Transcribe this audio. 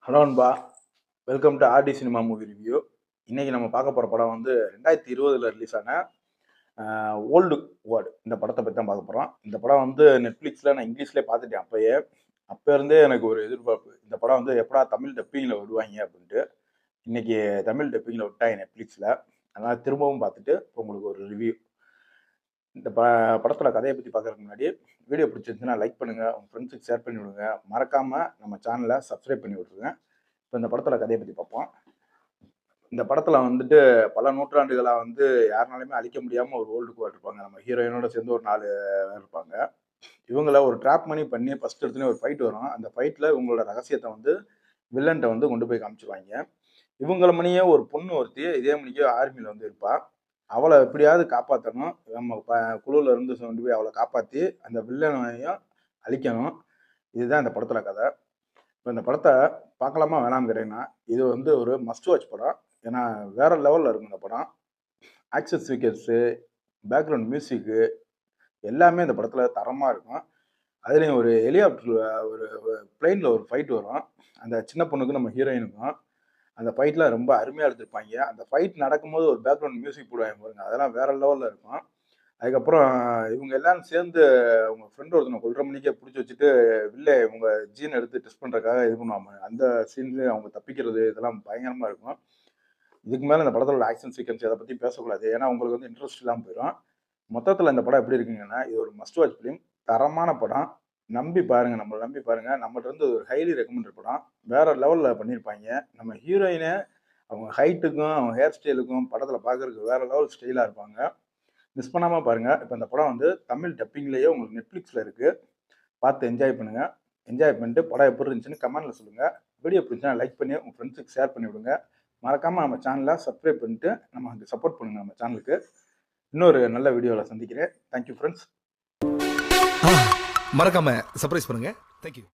Hello அன்பா, welcome to RT cinema movie review. இன்னைக்கு நம்ம பார்க்க போகிற படம் வந்து 2020 ரிலீஸ் ஆன ஓல்டு வேர்டு. இந்த படத்தை பற்றி தான் பார்க்க போகிறோம். இந்த படம் வந்து நெட்ஃப்ளிக்ஸில் நான் இங்கிலீஷ்லேயே பார்த்துட்டேன் அப்பயே. அப்போ இருந்தே எனக்கு ஒரு எதிர்பார்ப்பு, இந்த படம் வந்து எப்படா தமிழ் டப்பிங்கில் விடுவாங்க அப்படின்ட்டு. இன்னைக்கு தமிழ் டப்பிங்கில் விட்டாங்க நெட்ஃப்ளிக்ஸில். அதனால் திரும்பவும் பார்த்துட்டு இப்போ உங்களுக்கு ஒரு ரிவ்யூ. இந்த படத்தோட கதையை பற்றி பார்க்கறதுக்கு முன்னாடி வீடியோ பிடிச்சிருந்துச்சுன்னா லைக் பண்ணுங்கள், உங்கள் ஃப்ரெண்ட்ஸுக்கு ஷேர் பண்ணி விடுங்க, மறக்காமல் நம்ம சேனலை சப்ஸ்கிரைப் பண்ணி விட்ருங்க. இப்போ இந்த படத்தோட கதையை பற்றி பார்ப்போம். இந்த படத்தில் வந்துட்டு பல நூற்றாண்டுகளாக வந்து யாருனாலுமே அழிக்க முடியாமல் ஒரு ஓல்டு குவாட் இருப்பாங்க. நம்ம ஹீரோயினோட சேர்ந்து ஒரு 4 பேர் இருப்பாங்க. இவங்கள ஒரு ட்ராப் பண்ணி ஃபர்ஸ்ட் எடுத்துனே ஒரு ஃபைட் வரும். அந்த ஃபைட்டில் இவங்களோட ரகசியத்தை வந்து வில்லன்ட்ட வந்து கொண்டு போய் காமிச்சிருவாங்க. இவங்கள மணியே ஒரு பொண்ணு ஒருத்தி இதே மணிக்கு ஆர்மியில் வந்து இருப்பா. அவளை எப்படியாவது காப்பாற்றணும். நம்ம குழுவில் இருந்து கொண்டு போய் அவளை காப்பாற்றி அந்த வில்லனையும் அழிக்கணும். இதுதான் இந்த படத்தோட கதை. இப்போ இந்த படத்தை பார்க்கலாமா வேணாம்னு கேட்டீங்கன்னா, இது வந்து ஒரு மஸ்ட் வாட்ச் படம். ஏன்னா வேற லெவலில் இருக்கும் இந்த படம். ஆக்ஷன் சீக்வன்ஸு, பேக்ரவுண்ட் மியூசிக்கு எல்லாமே இந்த படத்தில் தரமாக இருக்கும். அதுலேயும் ஒரு ஹெலிகாப்டர் ஒரு பிளெயினில் ஒரு ஃபைட் வரும். அந்த சின்ன பொண்ணுக்கும் நம்ம ஹீரோயினுக்கும் அந்த ஃபைட்லாம் ரொம்ப அருமையாக எடுத்திருப்பாங்க. அந்த ஃபைட் நடக்கும்போது ஒரு பேக்ரவுண்ட் மியூசிக் போடுவாங்க பாருங்க, அதெல்லாம் வேற லெவலில் இருக்கும். அதுக்கப்புறம் இவங்க எல்லாரும் சேர்ந்து அவங்க ஃப்ரெண்ட் ஒருத்தனை கொல்ற மணிக்கே பிடிச்சி வச்சுட்டு இவங்க ஜீன் எடுத்து டெஸ்ட் பண்ணுறதுக்காக இது பண்ணுவாங்க. அந்த சீன்லேயே அவங்க தப்பிக்கிறது இதெல்லாம் பயங்கரமாக இருக்கும். இதுக்கு மேலே இந்த படத்தோட ஆக்ஷன் சீக்வன்ஸ் அதை பற்றி பேசக்கூடாது. ஏன்னா உங்களுக்கு வந்து இன்ட்ரெஸ்ட் இல்லாமல் போயிடும். மொத்தத்தில் இந்த படம் எப்படி இருக்குங்கன்னா, இது ஒரு மஸ்ட் வாட்ச் ஃபிலிம். தரமான படம். நம்பி பாருங்க, நம்மளை நம்பி பாருங்க. நம்மகிட்ட இருந்து ஒரு ஹைலி ரெக்கமெண்டட் படம். வேற லெவலில் பண்ணியிருப்பாங்க. நம்ம ஹீரோயினை அவங்க ஹைட்டுக்கும் அவங்க ஹேர் ஸ்டைலுக்கும் படத்தில் பார்க்கறதுக்கு வேற லெவல் ஸ்டைலாக இருப்பாங்க. மிஸ் பண்ணாமல் பாருங்க. இப்போ இந்த படம் வந்து தமிழ் டப்பிங்லேயே உங்களுக்கு நெட்ஃப்ளிக்ஸில் இருக்குது. பார்த்து என்ஜாய் பண்ணுங்க. என்ஜாய் பண்ணிட்டு படம் எப்படி இருந்துச்சுன்னு கமெண்ட்ல சொல்லுங்க. வீடியோ பிடிச்சா லைக் பண்ணி உங்கள் ஃப்ரெண்ட்ஸுக்கு ஷேர் பண்ணி விடுங்க. மறக்காம நம்ம சேனலை சப்ஸ்கிரைப் பண்ணிட்டு நமக்கு சப்போர்ட் பண்ணுங்க நம்ம சேனலுக்கு. இன்னொரு நல்ல வீடியோவில் சந்திக்கிறேன். Thank you friends. மறக்காம சர்ப்ரைஸ் பண்ணுங்க. தேங்க்யூ.